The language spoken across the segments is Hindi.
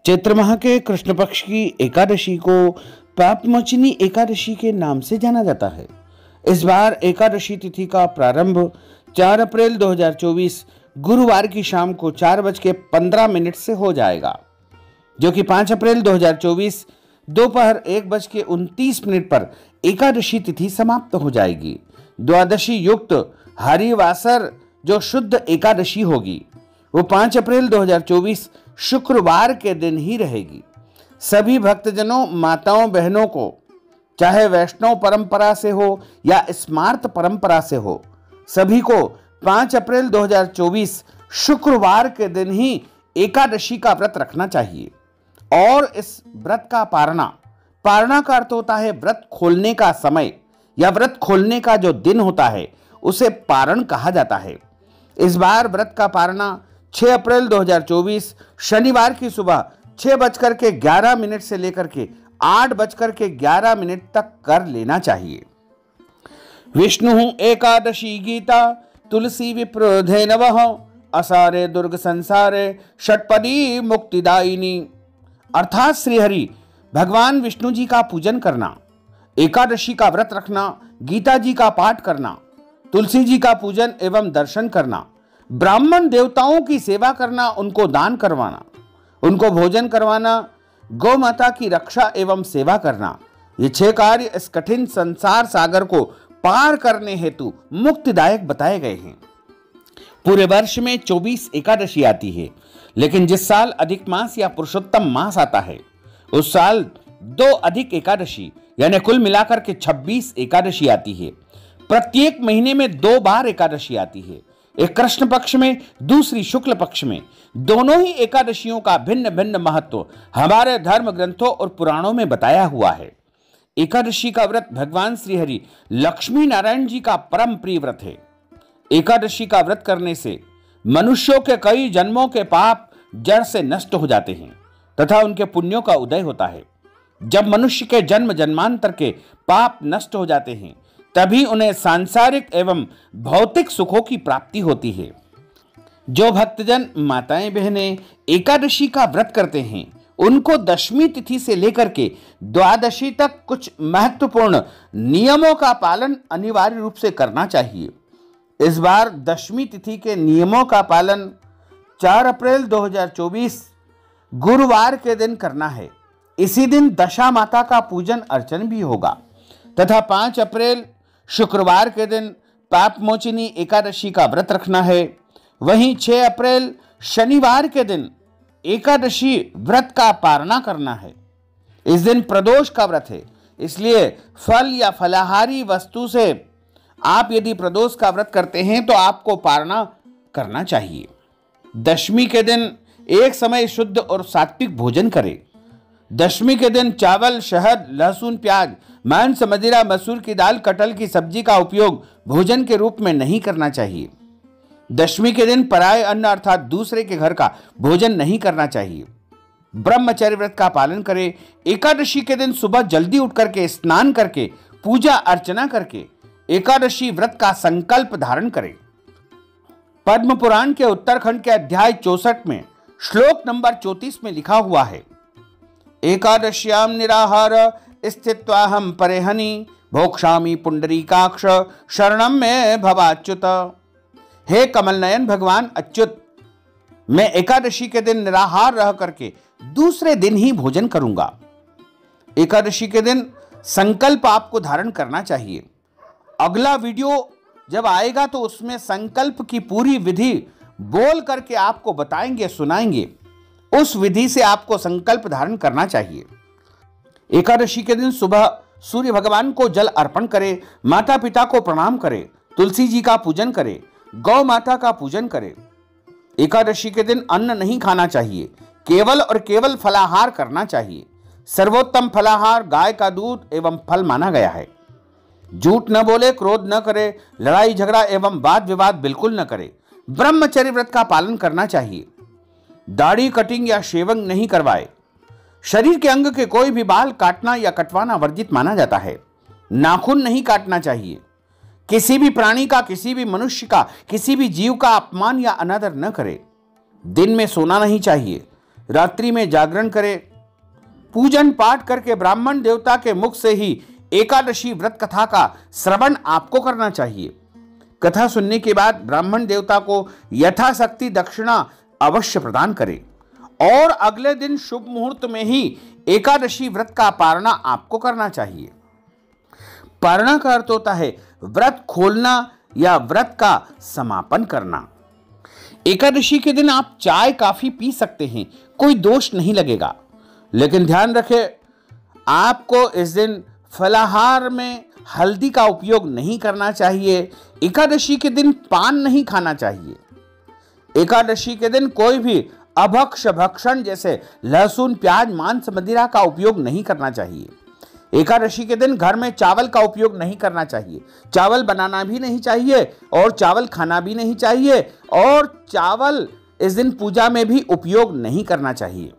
चैत्र माह के कृष्ण पक्ष की एकादशी को पापमोचनी एकादशी के नाम से जाना जाता है। इस बार एकादशी तिथि का प्रारंभ 4 अप्रैल 2024 गुरुवार की शाम को 4:15 से हो जाएगा, जो कि 5 अप्रैल 2024 दोपहर 1:29 पर एकादशी तिथि समाप्त हो जाएगी। द्वादशी युक्त हरिवासर जो शुद्ध एकादशी होगी वो 5 अप्रैल 2024 शुक्रवार के दिन ही रहेगी। सभी भक्तजनों, माताओं, बहनों को, चाहे वैष्णव परंपरा से हो या स्मार्त परंपरा से हो, सभी को 5 अप्रैल 2024 शुक्रवार के दिन ही एकादशी का व्रत रखना चाहिए। और इस व्रत का पारणा का अर्थ होता है व्रत खोलने का समय या व्रत खोलने का जो दिन होता है उसे पारण कहा जाता है। इस बार व्रत का पारणा 6 अप्रैल 2024 शनिवार की सुबह 6:11 से लेकर के 8:11 तक कर लेना चाहिए। विष्णु एकादशी गीता तुलसी विप्र नवः असारे दुर्ग संसारे षटपदी मुक्तिदायिनी। अर्थात श्रीहरि भगवान विष्णु जी का पूजन करना, एकादशी का व्रत रखना, गीता जी का पाठ करना, तुलसी जी का पूजन एवं दर्शन करना, ब्राह्मण देवताओं की सेवा करना, उनको दान करवाना, उनको भोजन करवाना, गौ माता की रक्षा एवं सेवा करना, ये 6 कार्य इस कठिन संसार सागर को पार करने हेतु मुक्तिदायक बताए गए हैं। पूरे वर्ष में 24 एकादशी आती है, लेकिन जिस साल अधिक मास या पुरुषोत्तम मास आता है उस साल 2 अधिक एकादशी यानी कुल मिलाकर के 26 एकादशी आती है। प्रत्येक महीने में 2 बार एकादशी आती है, एक कृष्ण पक्ष में, दूसरी शुक्ल पक्ष में। दोनों ही एकादशियों का भिन्न भिन्न महत्व हमारे धर्म ग्रंथों और पुराणों में बताया हुआ है। एकादशी का व्रत भगवान श्रीहरि लक्ष्मी नारायण जी का परम प्रिय व्रत है। एकादशी का व्रत करने से मनुष्यों के कई जन्मों के पाप जड़ से नष्ट हो जाते हैं तथा उनके पुण्यों का उदय होता है। जब मनुष्य के जन्म जन्मांतर के पाप नष्ट हो जाते हैं तभी उन्हें सांसारिक एवं भौतिक सुखों की प्राप्ति होती है। जो भक्तजन, माताएं, बहनें एकादशी का व्रत करते हैं उनको दशमी तिथि से लेकर के द्वादशी तक कुछ महत्वपूर्ण नियमों का पालन अनिवार्य रूप से करना चाहिए। इस बार दशमी तिथि के नियमों का पालन 4 अप्रैल 2024 गुरुवार के दिन करना है। इसी दिन दशा माता का पूजन अर्चन भी होगा तथा 5 अप्रैल शुक्रवार के दिन पापमोचनी एकादशी का व्रत रखना है। वहीं 6 अप्रैल शनिवार के दिन एकादशी व्रत का पारणा करना है। इस दिन प्रदोष का व्रत है, इसलिए फल या फलाहारी वस्तु से आप यदि प्रदोष का व्रत करते हैं तो आपको पारणा करना चाहिए। दशमी के दिन एक समय शुद्ध और सात्विक भोजन करें। दशमी के दिन चावल, शहद, लहसुन, प्याज, मांस, मदिरा, मसूर की दाल, कटहल की सब्जी का उपयोग भोजन के रूप में नहीं करना चाहिए। दशमी के दिन पराये अन्न अर्थात दूसरे के घर का भोजन नहीं करना चाहिए। ब्रह्मचर्य व्रत का पालन करें। एकादशी के दिन सुबह जल्दी उठ करके स्नान करके पूजा अर्चना करके एकादशी व्रत का संकल्प धारण करें। पद्म पुराण के उत्तरखंड के अध्याय 64 में श्लोक नंबर 34 में लिखा हुआ है, एकादश्याम निराहार स्थित्वाहम परेहनि भोक्ष्यामि पुंडरीकाक्ष शरणम में भवाच्युत। हे कमल नयन भगवान अच्युत, मैं एकादशी के दिन निराहार रह करके दूसरे दिन ही भोजन करूंगा। एकादशी के दिन संकल्प आपको धारण करना चाहिए। अगला वीडियो जब आएगा तो उसमें संकल्प की पूरी विधि बोल करके आपको बताएंगे, सुनाएंगे। उस विधि से आपको संकल्प धारण करना चाहिए। एकादशी के दिन सुबह सूर्य भगवान को जल अर्पण करें, माता पिता को प्रणाम करें, तुलसी जी का पूजन करें, गौ माता का पूजन करें। एकादशी के दिन अन्न नहीं खाना चाहिए, केवल और केवल फलाहार करना चाहिए। सर्वोत्तम फलाहार गाय का दूध एवं फल माना गया है। झूठ न बोले, क्रोध न करे, लड़ाई झगड़ा एवं वाद विवाद बिल्कुल न करे। ब्रह्मचर्य व्रत का पालन करना चाहिए। दाढ़ी कटिंग या शेविंग नहीं करवाए। शरीर के अंग के कोई भी बाल काटना या कटवाना वर्जित माना जाता है। नाखून नहीं काटना चाहिए। किसी भी प्राणी का, किसी भी मनुष्य का, किसी भी जीव का अपमान या अनादर न करे। दिन में सोना नहीं चाहिए। रात्रि में जागरण करें, पूजन पाठ करके ब्राह्मण देवता के मुख से ही एकादशी व्रत कथा का श्रवण आपको करना चाहिए। कथा सुनने के बाद ब्राह्मण देवता को यथाशक्ति दक्षिणा अवश्य प्रदान करें और अगले दिन शुभ मुहूर्त में ही एकादशी व्रत का पारणा आपको करना चाहिए। पारणा का अर्थ होता है व्रत खोलना या व्रत का समापन करना। एकादशी के दिन आप चाय काफी पी सकते हैं, कोई दोष नहीं लगेगा, लेकिन ध्यान रखें आपको इस दिन फलाहार में हल्दी का उपयोग नहीं करना चाहिए। एकादशी के दिन पान नहीं खाना चाहिए। एकादशी के दिन कोई भी अभक्ष भक्षण जैसे लहसुन, प्याज, मांस, मदिरा का उपयोग नहीं करना चाहिए। एकादशी के दिन घर में चावल का उपयोग नहीं करना चाहिए। चावल बनाना भी नहीं चाहिए और चावल खाना भी नहीं चाहिए और चावल इस दिन पूजा में भी उपयोग नहीं करना चाहिए।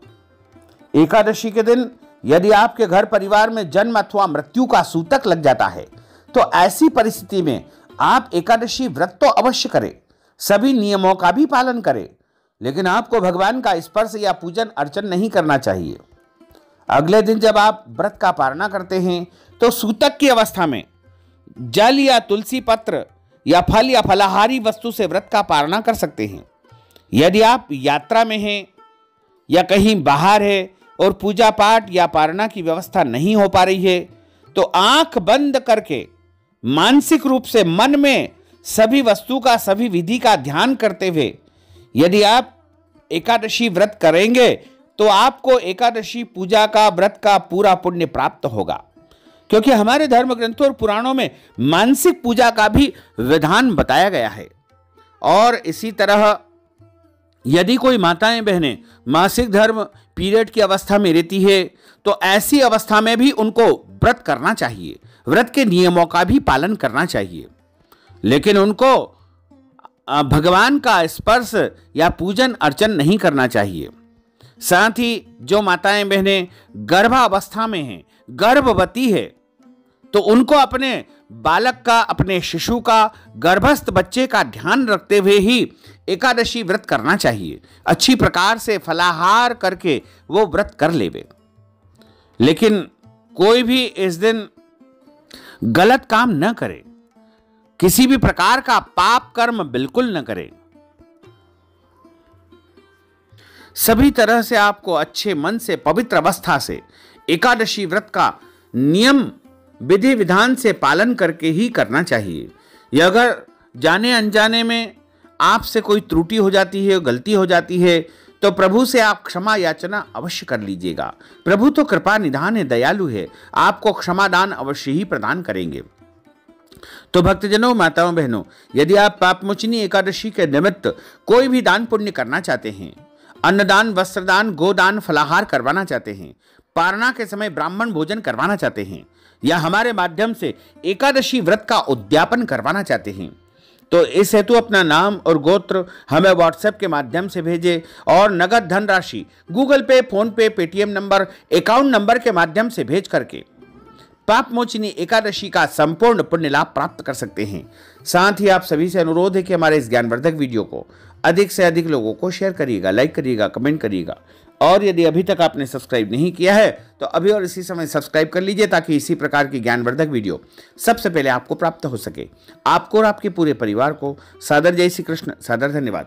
एकादशी के दिन यदि आपके घर परिवार में जन्म अथवा मृत्यु का सूतक लग जाता है तो ऐसी परिस्थिति में आप एकादशी व्रत तो अवश्य करें, सभी नियमों का भी पालन करें, लेकिन आपको भगवान का स्पर्श या पूजन अर्चन नहीं करना चाहिए। अगले दिन जब आप व्रत का पारणा करते हैं तो सूतक की अवस्था में जल या तुलसी पत्र या फल या फलाहारी वस्तु से व्रत का पारणा कर सकते हैं। यदि आप यात्रा में हैं या कहीं बाहर है और पूजा पाठ या पारणा की व्यवस्था नहीं हो पा रही है तो आंख बंद करके मानसिक रूप से मन में सभी वस्तु का, सभी विधि का ध्यान करते हुए यदि आप एकादशी व्रत करेंगे तो आपको एकादशी पूजा का, व्रत का पूरा पुण्य प्राप्त होगा, क्योंकि हमारे धर्म ग्रंथों और पुराणों में मानसिक पूजा का भी विधान बताया गया है। और इसी तरह यदि कोई माताएं बहनें मासिक धर्म पीरियड की अवस्था में रहती है तो ऐसी अवस्था में भी उनको व्रत करना चाहिए, व्रत के नियमों का भी पालन करना चाहिए, लेकिन उनको भगवान का स्पर्श या पूजन अर्चन नहीं करना चाहिए। साथ ही जो माताएं बहनें गर्भावस्था में हैं, गर्भवती है, तो उनको अपने बालक का, अपने शिशु का, गर्भस्थ बच्चे का ध्यान रखते हुए ही एकादशी व्रत करना चाहिए। अच्छी प्रकार से फलाहार करके वो व्रत कर लेवे, लेकिन कोई भी इस दिन गलत काम न करे, किसी भी प्रकार का पाप कर्म बिल्कुल न करे। सभी तरह से आपको अच्छे मन से, पवित्र अवस्था से एकादशी व्रत का नियम विधि विधान से पालन करके ही करना चाहिए। यह अगर जाने अनजाने में आपसे कोई त्रुटि हो जाती है, गलती हो जाती है, तो प्रभु से आप क्षमा याचना अवश्य कर लीजिएगा। प्रभु तो कृपा निधान है, दयालु है, आपको क्षमादान अवश्य ही प्रदान करेंगे। तो भक्तजनों, माताओं, बहनों, यदि आप पापमोचनी एकादशी के निमित्त कोई भी दान पुण्य करना चाहते हैं, अन्नदान, वस्त्रदान, गोदान, फलाहार करवाना चाहते हैं, पारणा के समय ब्राह्मण भोजन करवाना चाहते हैं, या हमारे माध्यम से एकादशी व्रत का उद्यापन करवाना चाहते हैं, तो इस हेतु अपना नाम और गोत्र हमें व्हाट्सएप के माध्यम से भेजें और नगद धनराशि गूगल पे, फोन पे, पेटीएम नंबर, अकाउंट नंबर के माध्यम से भेज करके पापमोचनी एकादशी का संपूर्ण पुण्य लाभ प्राप्त कर सकते हैं। साथ ही आप सभी से अनुरोध है कि हमारे इस ज्ञानवर्धक वीडियो को अधिक से अधिक लोगों को शेयर करिएगा, लाइक करिएगा, कमेंट करिएगा, और यदि अभी तक आपने सब्सक्राइब नहीं किया है तो अभी और इसी समय सब्सक्राइब कर लीजिए, ताकि इसी प्रकार की ज्ञानवर्धक वीडियो सबसे पहले आपको प्राप्त हो सके। आपको और आपके पूरे परिवार को सादर जय श्री कृष्ण, सादर धन्यवाद।